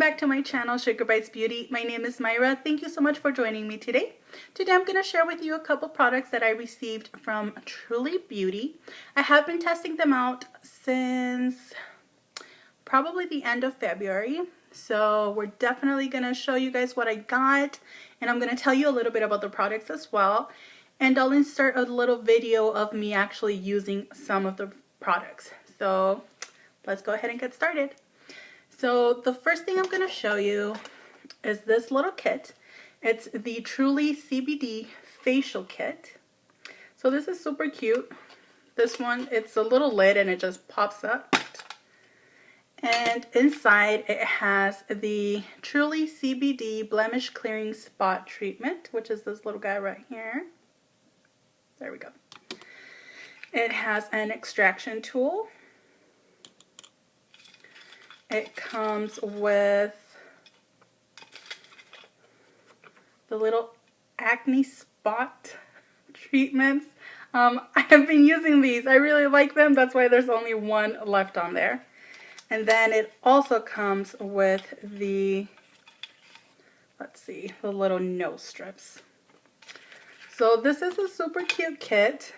back to my channel, Sugar Bites Beauty. My name is Myra. Thank you so much for joining me today. Today I'm going to share with you a couple products that I received from Truly Beauty. I have been testing them out since probably the end of February. So we're definitely going to show you guys what I got, and I'm going to tell you a little bit about the products as well. And I'll insert a little video of me actually using some of the products. So let's go ahead and get started. So the first thing I'm going to show you is this little kit. It's the Truly CBD Facial Kit. So this is super cute. This one, it's a little lid and it just pops up. And inside it has the Truly CBD Blemish Clearing Spot Treatment, which is this little guy right here. There we go. It has an extraction tool. It comes with the little acne spot treatments. I have been using these. I really like them. That's why there's only one left on there. And then it also comes with the, let's see, the little nose strips. So this is a super cute kit.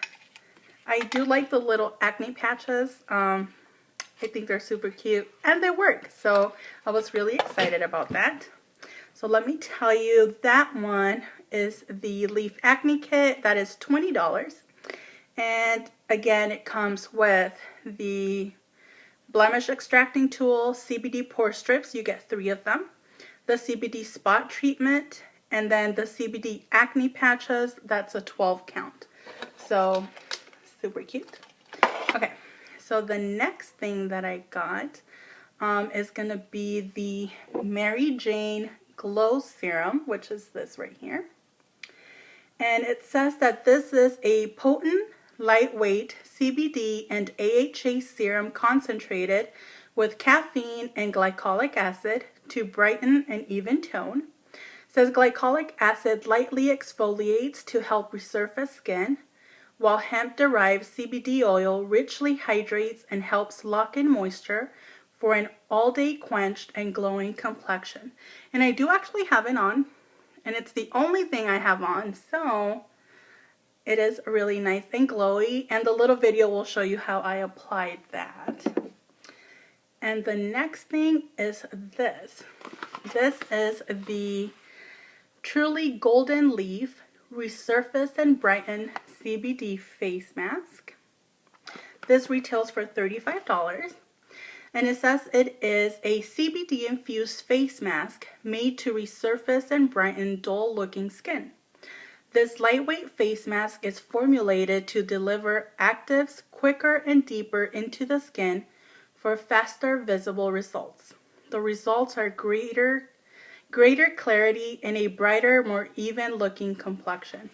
I do like the little acne patches. I think they're super cute and they work. So I was really excited about that. So let me tell you, that one is the Leaf Acne Kit. That is $20. And again, it comes with the Blemish Extracting Tool, CBD Pore Strips. You get 3 of them. The CBD Spot Treatment, and then the CBD Acne Patches. That's a 12 count. So super cute. Okay. So the next thing that I got is going to be the Mary Jane Glow Serum, which is this right here. And it says that this is a potent, lightweight CBD and AHA serum concentrated with caffeine and glycolic acid to brighten an even tone. It says glycolic acid lightly exfoliates to help resurface skin, while hemp-derived CBD oil richly hydrates and helps lock in moisture for an all-day quenched and glowing complexion. And I do actually have it on, and it's the only thing I have on, so it is really nice and glowy, and the little video will show you how I applied that. And the next thing is this. This is the Truly Golden Leaf Resurface and Brighten CBD Face Mask. This retails for $35, and it says it is a CBD infused face mask made to resurface and brighten dull looking skin. This lightweight face mask is formulated to deliver actives quicker and deeper into the skin for faster visible results. The results are greater clarity and a brighter, more even looking complexion.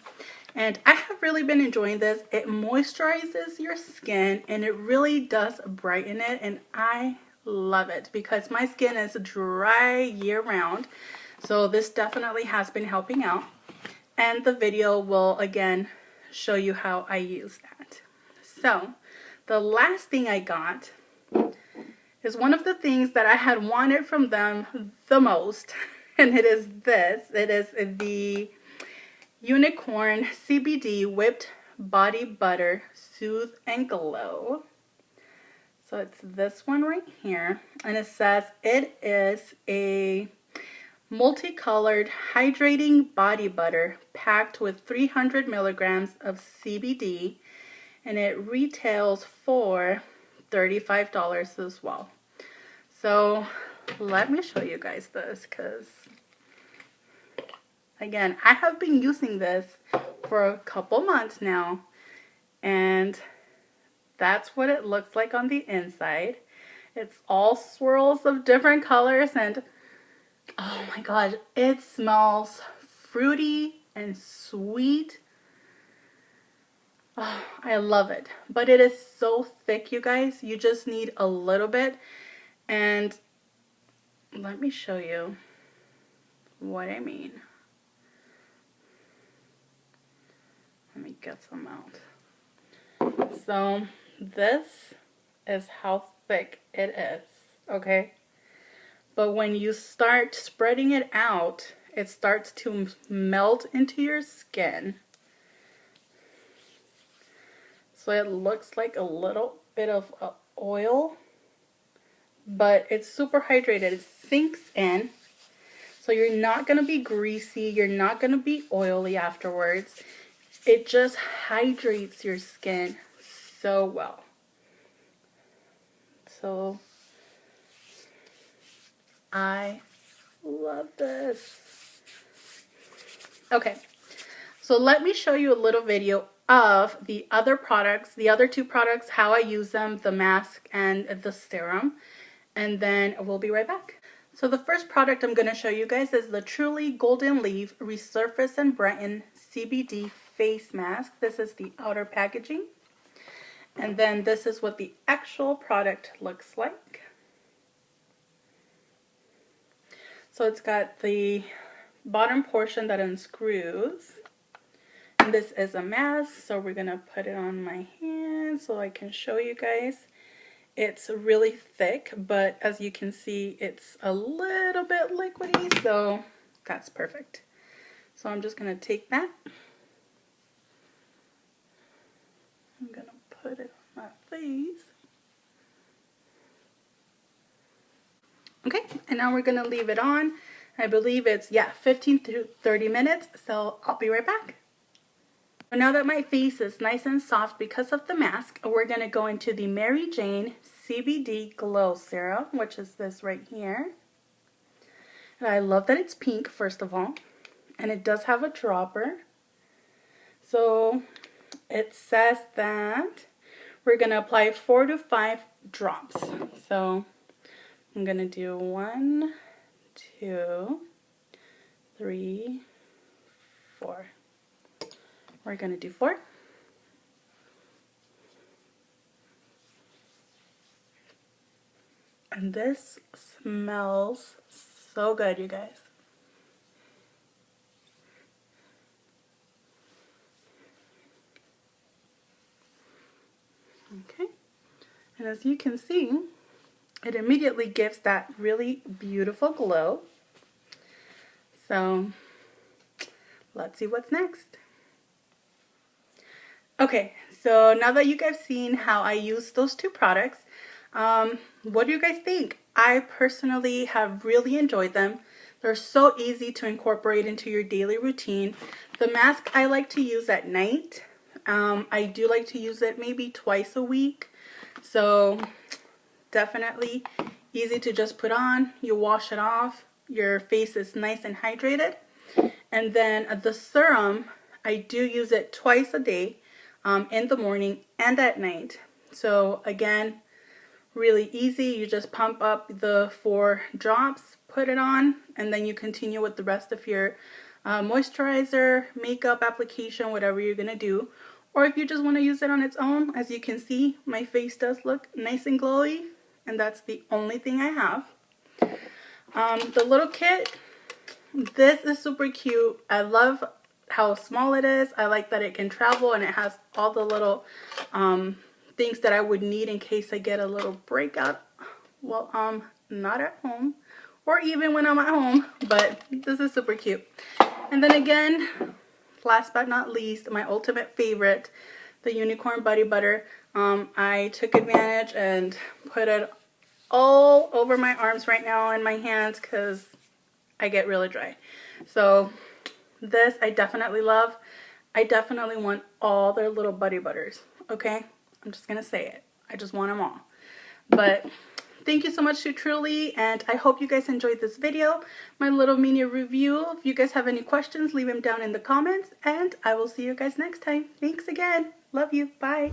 And I have really been enjoying this. It moisturizes your skin and it really does brighten it, and I love it because my skin is dry year round. So this definitely has been helping out. And the video will again show you how I use that. So the last thing I got is one of the things that I had wanted from them the most. And it is this. It is the Unicorn CBD Whipped Body Butter Soothe and Glow. So it's this one right here. And it says it is a multicolored hydrating body butter packed with 300 milligrams of CBD. And it retails for $35 as well. So let me show you guys this, because again, I have been using this for a couple months now, and that's what it looks like on the inside. It's all swirls of different colors, and oh my god, it smells fruity and sweet. Oh, I love it. But it is so thick, you guys. You just need a little bit. And let me show you what I mean. Let me get some out. So this is how thick it is, okay? but when you start spreading it out, it starts to melt into your skin. So it looks like a little bit of oil, but it's super hydrated. It sinks in, so you're not going to be greasy. You're not going to be oily afterwards. It just hydrates your skin so well. So I love this. Okay, so let me show you a little video of the other products, the other two products, how I use them, the mask and the serum, and then we'll be right back. So the first product I'm going to show you guys is the Truly Golden Leaf Resurface and Brighten CBD Face Mask. This is the outer packaging. And then this is what the actual product looks like. So it's got the bottom portion that unscrews. And this is a mask, so we're going to put it on my hand so I can show you guys. It's really thick, but as you can see, it's a little bit liquidy, so that's perfect. So I'm just going to take that. I'm going to put it on my face. Okay, and now we're going to leave it on. I believe it's, 15 to 30 minutes, so I'll be right back. So now that my face is nice and soft because of the mask, we're going to go into the Mary Jane CBD Glow Serum, which is this right here. And I love that it's pink, first of all, and it does have a dropper. So it says that we're going to apply 4 to 5 drops. So I'm going to do 1, 2, 3, 4. We're going to do 4. And this smells so good, you guys. Okay. And as you can see, it immediately gives that really beautiful glow. So let's see what's next. Okay, so now that you guys seen how I use those two products, what do you guys think? I personally have really enjoyed them. They're so easy to incorporate into your daily routine. The mask I like to use at night. I do like to use it maybe twice a week. So definitely easy to just put on. You wash it off. Your face is nice and hydrated. And then the serum, I do use it twice a day. In the morning and at night. So again, really easy. You just pump up the 4 drops, put it on, and then you continue with the rest of your moisturizer, makeup application, whatever you're going to do. Or if you just want to use it on its own, as you can see, my face does look nice and glowy, and that's the only thing I have. The little kit, this is super cute. I love how small it is. I like that it can travel and it has all the little things that I would need in case I get a little breakout while I'm not at home, or even when I'm at home. But this is super cute. And then again, last but not least, my ultimate favorite, the Unicorn Body Butter. I took advantage and put it all over my arms right now and my hands because I get really dry. So this I definitely love. I definitely want all their little buddy butters, okay? I'm just gonna say it. I just want them all. But thank you so much to Truly, and I hope you guys enjoyed this video, my little mini review. If you guys have any questions, leave them down in the comments, and I will see you guys next time. Thanks again. Love you. Bye.